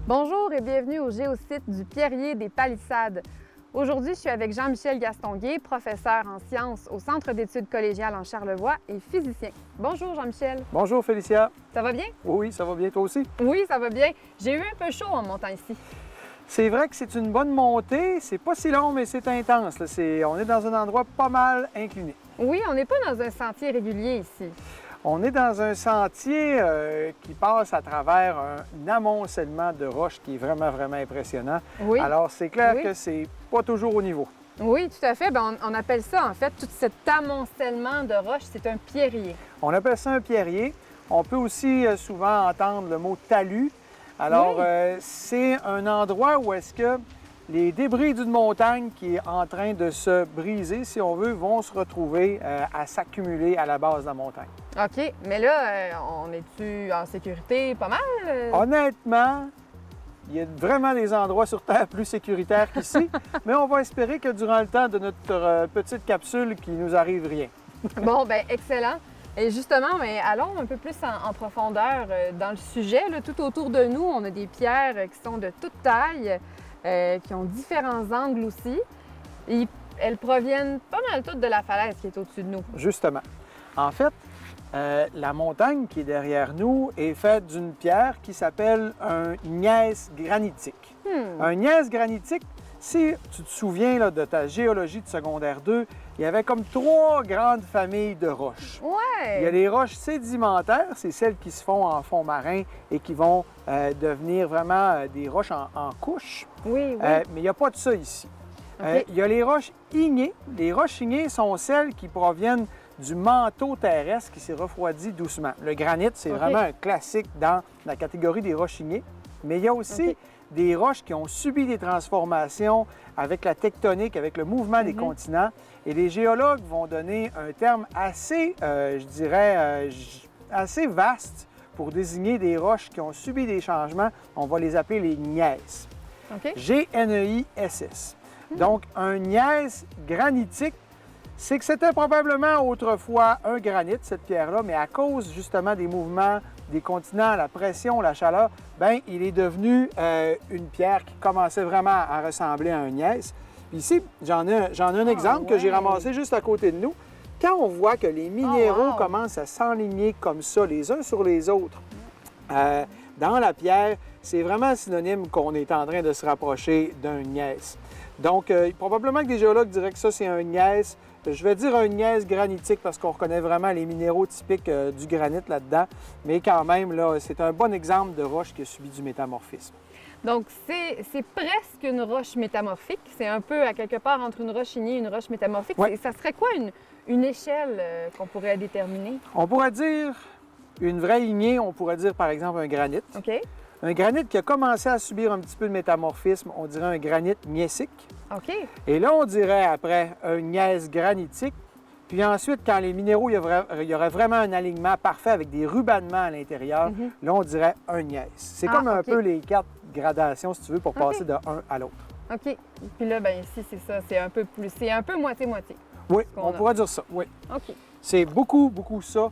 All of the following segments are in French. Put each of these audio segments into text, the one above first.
Bonjour et bienvenue au géosite du Pierrier des Palissades. Aujourd'hui, je suis avec Jean-Michel Gastonguay, professeur en sciences au Centre d'études collégiales en Charlevoix et physicien. Bonjour Jean-Michel. Bonjour Félicia. Ça va bien? Oui, ça va bien, toi aussi? Oui, ça va bien. J'ai eu un peu chaud en montant ici. C'est vrai que c'est une bonne montée. C'est pas si long, mais c'est intense. Là. On est dans un endroit pas mal incliné. Oui, on n'est pas dans un sentier régulier ici. On est dans un sentier qui passe à travers un amoncellement de roches qui est vraiment, vraiment impressionnant. Oui. Alors, c'est clair Oui. que c'est pas toujours au niveau. Oui, tout à fait. Bien, on appelle ça, en fait, tout cet amoncellement de roches, c'est un pierrier. On appelle ça un pierrier. On peut aussi souvent entendre le mot talus. Alors, Oui. c'est un endroit où est-ce que les débris d'une montagne qui est en train de se briser, si on veut, vont se retrouver à s'accumuler à la base de la montagne. OK, mais là, on est-tu en sécurité pas mal? Honnêtement, il y a vraiment des endroits sur Terre plus sécuritaires qu'ici, mais on va espérer que durant le temps de notre petite capsule, qu'il ne nous arrive rien. Bon, bien, excellent. Et justement, mais allons un peu plus en profondeur dans le sujet. Là, tout autour de nous, on a des pierres qui sont de toute taille, qui ont différents angles aussi. Et elles proviennent pas mal toutes de la falaise qui est au-dessus de nous. Justement. En fait, la montagne qui est derrière nous est faite d'une pierre qui s'appelle un gneiss granitique. Un gneiss granitique, si tu te souviens là, de ta géologie de secondaire 2, il y avait comme 3 grandes familles de roches. Ouais! Il y a les roches sédimentaires, c'est celles qui se font en fond marin et qui vont devenir vraiment des roches en couches. Oui, oui. Mais il n'y a pas de ça ici. OK. Il y a les roches ignées. Les roches ignées sont celles qui proviennent du manteau terrestre qui s'est refroidi doucement. Le granit, c'est OK. vraiment un classique dans la catégorie des roches ignées. Mais il y a aussi OK. des roches qui ont subi des transformations avec la tectonique, avec le mouvement des continents. Et les géologues vont donner un terme assez, je dirais, assez vaste pour désigner des roches qui ont subi des changements. On va les appeler les gneiss. OK. G-N-E-I-S-S. Donc, un gneiss granitique, c'est que c'était probablement autrefois un granit, cette pierre-là, mais à cause justement des mouvements des continents, la pression, la chaleur, bien, il est devenu une pierre qui commençait vraiment à ressembler à un gneiss. Puis ici, j'en ai un exemple que j'ai ouais. ramassé juste à côté de nous. Quand on voit que les minéraux wow. commencent à s'enligner comme ça, les uns sur les autres, dans la pierre, c'est vraiment synonyme qu'on est en train de se rapprocher d'un gneiss. Donc, probablement que des géologues diraient que ça, c'est un gneiss. Je vais dire un gneiss granitique parce qu'on reconnaît vraiment les minéraux typiques du granit là-dedans. Mais quand même, là, c'est un bon exemple de roche qui a subi du métamorphisme. Donc, c'est presque une roche métamorphique. C'est un peu, à quelque part, entre une roche ignée et une roche métamorphique. Ouais. Ça serait quoi une échelle qu'on pourrait déterminer? On pourrait dire une vraie ignée, on pourrait dire par exemple un granit. OK. Un granit qui a commencé à subir un petit peu de métamorphisme, on dirait un granit gneissique. OK. Et là, on dirait après un gneiss granitique. Puis ensuite, quand les minéraux, il y aurait vraiment un alignement parfait avec des rubannements à l'intérieur, là, on dirait un gneiss. C'est comme un OK. peu les 4 gradations, si tu veux, pour passer de un à l'autre. OK. Puis là, bien ici, c'est ça. C'est un peu plus. C'est un peu moitié-moitié. Oui, qu'on on a. pourrait dire ça, oui. OK. C'est beaucoup, beaucoup ça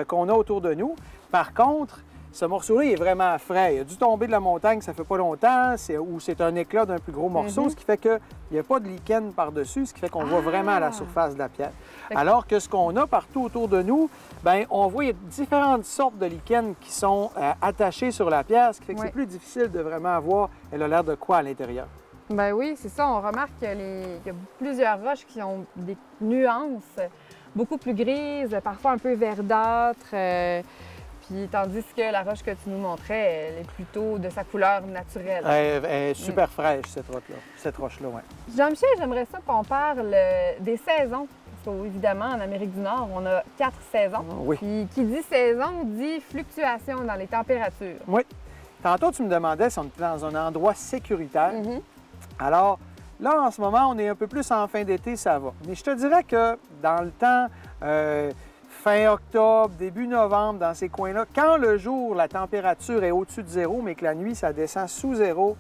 qu'on a autour de nous. Par contre, ce morceau-là, il est vraiment frais. Il a dû tomber de la montagne, ça fait pas longtemps, ou c'est un éclat d'un plus gros morceau, ce qui fait qu'il n'y a pas de lichen par-dessus, ce qui fait qu'on voit vraiment à la surface de la pierre. Alors que ce qu'on a partout autour de nous, bien, on voit il y a différentes sortes de lichens qui sont attachés sur la pierre, ce qui fait que Oui. c'est plus difficile de vraiment voir elle a l'air de quoi à l'intérieur. Ben oui, c'est ça. On remarque qu'il y a plusieurs roches qui ont des nuances beaucoup plus grises, parfois un peu verdâtres. Puis tandis que la roche que tu nous montrais, elle est plutôt de sa couleur naturelle. Elle est super fraîche, cette roche-là, oui. Jean-Michel, j'aimerais ça qu'on parle des saisons. Parce qu'évidemment, en Amérique du Nord, on a 4 saisons. Oui. Puis qui dit saison dit fluctuation dans les températures. Oui. Tantôt, tu me demandais si on était dans un endroit sécuritaire. Alors, là, en ce moment, on est un peu plus en fin d'été, ça va. Mais je te dirais que dans le temps, fin octobre, début novembre, dans ces coins-là, quand le jour, la température est au-dessus de zéro, mais que la nuit, ça descend sous zéro,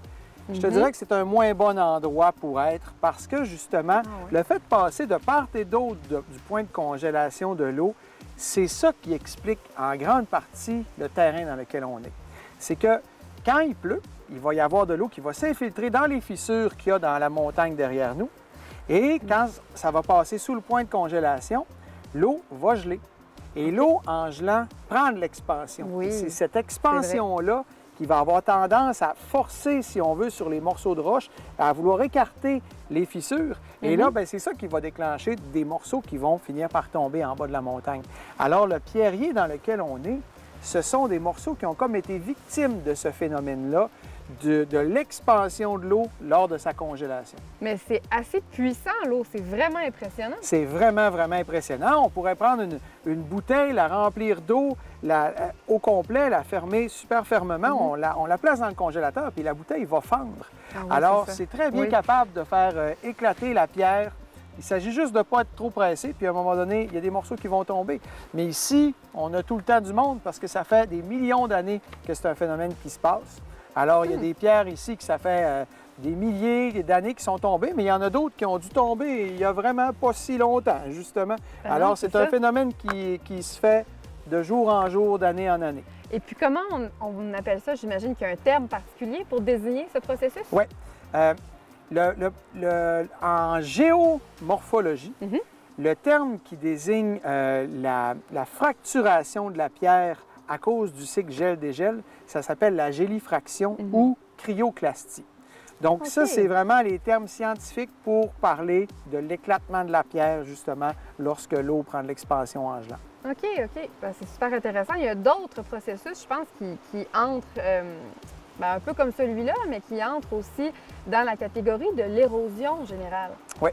je te dirais que c'est un moins bon endroit pour être parce que, justement, le fait de passer de part et d'autre du point de congélation de l'eau, c'est ça qui explique en grande partie le terrain dans lequel on est. C'est que quand il pleut, il va y avoir de l'eau qui va s'infiltrer dans les fissures qu'il y a dans la montagne derrière nous. Et quand ça va passer sous le point de congélation, l'eau va geler. Et l'eau, en gelant, prend de l'expansion. Oui, C'est cette expansion-là qui va avoir tendance à forcer, si on veut, sur les morceaux de roche, à vouloir écarter les fissures. Et là, bien, c'est ça qui va déclencher des morceaux qui vont finir par tomber en bas de la montagne. Alors, le pierrier dans lequel on est, ce sont des morceaux qui ont comme été victimes de ce phénomène-là, de l'expansion de l'eau lors de sa congélation. Mais c'est assez puissant, l'eau. C'est vraiment impressionnant. C'est vraiment, vraiment impressionnant. On pourrait prendre une bouteille, la remplir d'eau au complet, la fermer super fermement. On la place dans le congélateur, puis la bouteille va fendre. Ah oui, Alors, c'est ça. c'est très bien Oui. capable de faire éclater la pierre. Il s'agit juste de ne pas être trop pressé, puis à un moment donné, il y a des morceaux qui vont tomber. Mais ici, on a tout le temps du monde parce que ça fait des millions d'années que c'est un phénomène qui se passe. Alors, il y a des pierres ici que ça fait des milliers d'années qui sont tombées, mais il y en a d'autres qui ont dû tomber il n'y a vraiment pas si longtemps, justement. Ah non, Alors, c'est c'est un ça. phénomène qui se fait de jour en jour, d'année en année. Et puis comment on appelle ça? J'imagine qu'il y a un terme particulier pour désigner ce processus? Oui. En géomorphologie, le terme qui désigne la fracturation de la pierre à cause du cycle gel-dégel, ça s'appelle la gélifraction ou cryoclastie. Donc ça, c'est vraiment les termes scientifiques pour parler de l'éclatement de la pierre, justement, lorsque l'eau prend de l'expansion en gelant. OK, OK. Ben, c'est super intéressant. Il y a d'autres processus, je pense, qui entrent un peu comme celui-là, mais qui entrent aussi dans la catégorie de l'érosion générale. Oui.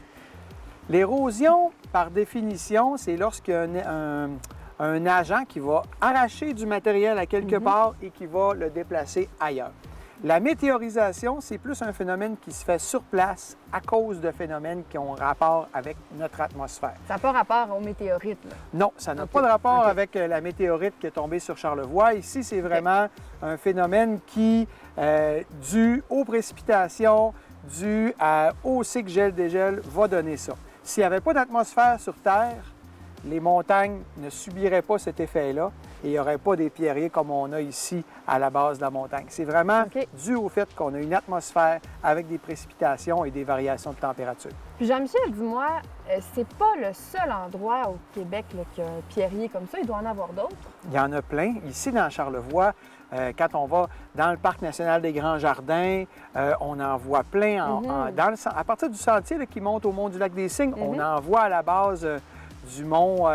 L'érosion, par définition, c'est lorsqu'il y a un agent qui va arracher du matériel à quelque part et qui va le déplacer ailleurs. La météorisation, c'est plus un phénomène qui se fait sur place à cause de phénomènes qui ont rapport avec notre atmosphère. Ça n'a pas rapport aux météorites, là. Non, ça n'a pas de rapport avec la météorite qui est tombée sur Charlevoix. Ici, c'est vraiment un phénomène qui, dû aux précipitations, dû au cycle gel-dégel, va donner ça. S'il n'y avait pas d'atmosphère sur Terre, les montagnes ne subiraient pas cet effet-là et il n'y aurait pas des pierriers comme on a ici à la base de la montagne. C'est vraiment dû au fait qu'on a une atmosphère avec des précipitations et des variations de température. Puis Jean-Michel, dis-moi, c'est pas le seul endroit au Québec là, qui a un pierrier comme ça. Il doit en avoir d'autres. Il y en a plein. Ici, dans Charlevoix, quand on va dans le Parc national des Grands Jardins, on en voit plein. À partir du sentier là, qui monte au mont du Lac-des-Cygnes, on en voit à la base du mont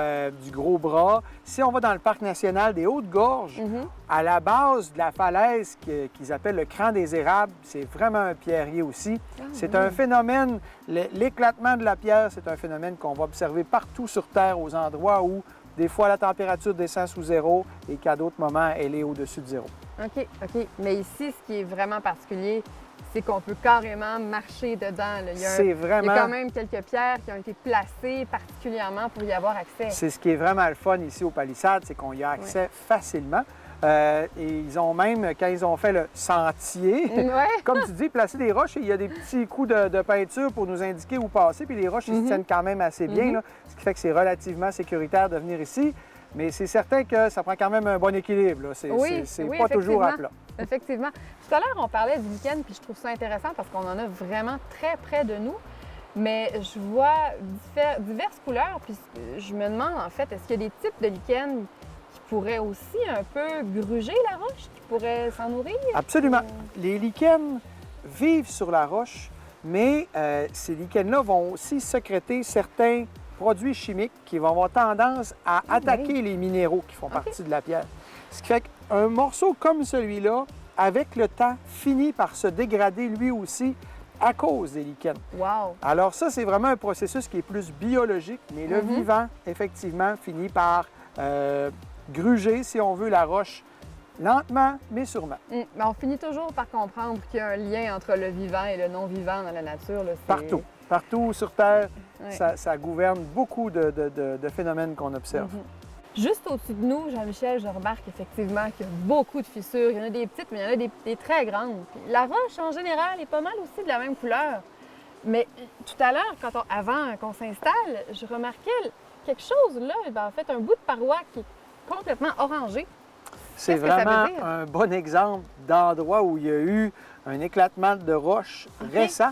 du Gros-Bras. Si on va dans le Parc national des Hautes-Gorges, à la base de la falaise qu'ils appellent le cran des Érables, c'est vraiment un pierrier aussi. C'est un phénomène, l'éclatement de la pierre, c'est un phénomène qu'on va observer partout sur Terre, aux endroits où des fois la température descend sous zéro et qu'à d'autres moments, elle est au-dessus de zéro. OK, OK. Mais ici, ce qui est vraiment particulier, c'est qu'on peut carrément marcher dedans, là. Il y a quand même quelques pierres qui ont été placées particulièrement pour y avoir accès. C'est ce qui est vraiment le fun ici aux Palissades, c'est qu'on y a accès facilement. Et ils ont même, quand ils ont fait le sentier, comme tu dis, placé des roches et il y a des petits coups de peinture pour nous indiquer où passer. Puis les roches, ils se tiennent quand même assez bien, là, ce qui fait que c'est relativement sécuritaire de venir ici. Mais c'est certain que ça prend quand même un bon équilibre. C'est pas toujours à plat. Effectivement. Tout à l'heure, on parlait du lichen, puis je trouve ça intéressant parce qu'on en a vraiment très près de nous. Mais je vois diverses couleurs, puis je me demande, en fait, est-ce qu'il y a des types de lichens qui pourraient aussi un peu gruger la roche, qui pourraient s'en nourrir? Absolument. Les lichens vivent sur la roche, mais ces lichens-là vont aussi sécréter certains produits chimiques qui vont avoir tendance à attaquer les minéraux qui font partie de la pierre. Ce qui fait qu'un morceau comme celui-là, avec le temps, finit par se dégrader lui aussi à cause des lichens. Wow! Alors ça, c'est vraiment un processus qui est plus biologique, mais le vivant, effectivement, finit par gruger, si on veut, la roche lentement, mais sûrement. Mais on finit toujours par comprendre qu'il y a un lien entre le vivant et le non-vivant dans la nature. Là. Partout. Partout sur Terre, ça gouverne beaucoup de phénomènes qu'on observe. Juste au-dessus de nous, Jean-Michel, je remarque effectivement qu'il y a beaucoup de fissures. Il y en a des petites, mais il y en a des très grandes. Puis la roche, en général, est pas mal aussi de la même couleur. Mais tout à l'heure, avant qu'on s'installe, je remarquais quelque chose là, en fait, un bout de paroi qui est complètement orangé. C'est Qu'est-ce que ça veut vraiment dire? un bon exemple d'endroit où il y a eu un éclatement de roche récent.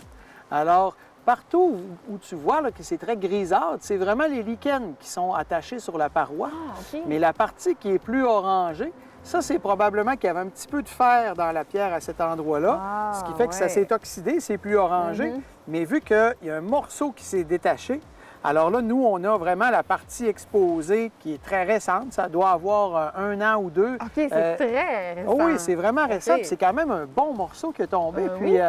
Alors, partout où tu vois là, que c'est très grisâtre, c'est vraiment les lichens qui sont attachés sur la paroi. Ah, OK. Mais la partie qui est plus orangée, ça, c'est probablement qu'il y avait un petit peu de fer dans la pierre à cet endroit-là, Ah, ce qui fait que ça ouais. s'est oxydé, c'est plus orangé. Mhm. Mais vu qu'il y a un morceau qui s'est détaché, alors là, nous, on a vraiment la partie exposée qui est très récente. Ça doit avoir 1 an ou 2. OK, c'est très récent. Oh oui, c'est vraiment récent. OK. Puis c'est quand même un bon morceau qui est tombé. Puis oui.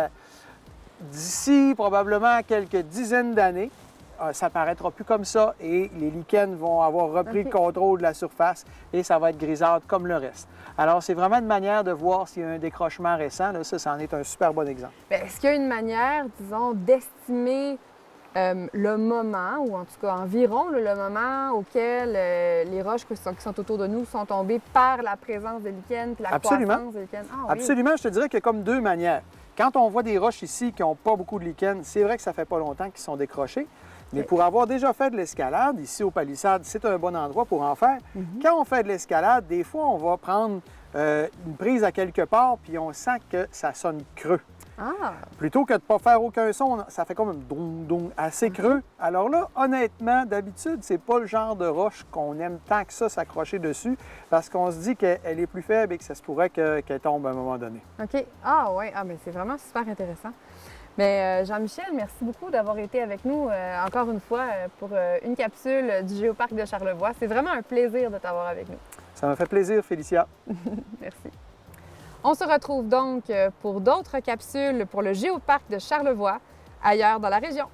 d'ici probablement quelques dizaines d'années, ça ne paraîtra plus comme ça et les lichens vont avoir repris OK. le contrôle de la surface et ça va être grisâtre comme le reste. Alors, c'est vraiment une manière de voir s'il y a un décrochement récent. Là, ça, c'en est un super bon exemple. Bien, est-ce qu'il y a une manière, disons, d'estimer le moment, ou en tout cas environ le moment auquel les roches qui sont autour de nous sont tombées par la présence de lichens puis la Absolument. croissance des lichens? Ah, oui. Absolument, je te dirais qu'il y a comme deux manières. Quand on voit des roches ici qui n'ont pas beaucoup de lichens, c'est vrai que ça fait pas longtemps qu'ils sont décrochés. Mais OK. pour avoir déjà fait de l'escalade, ici au Palissade, c'est un bon endroit pour en faire. Quand on fait de l'escalade, des fois, on va prendre une prise à quelque part, puis on sent que ça sonne creux. Ah, Plutôt que de ne pas faire aucun son, ça fait comme un dong dong assez creux. Alors là, honnêtement, d'habitude, c'est pas le genre de roche qu'on aime tant que ça s'accrocher dessus, parce qu'on se dit qu'elle est plus faible et que ça se pourrait qu'elle tombe à un moment donné. OK. Ah, oui. Ah, mais c'est vraiment super intéressant. Mais Jean-Michel, merci beaucoup d'avoir été avec nous encore une fois pour une capsule du Géoparc de Charlevoix. C'est vraiment un plaisir de t'avoir avec nous. Ça m'a fait plaisir, Félicia. Merci. On se retrouve donc pour d'autres capsules pour le Géoparc de Charlevoix, ailleurs dans la région.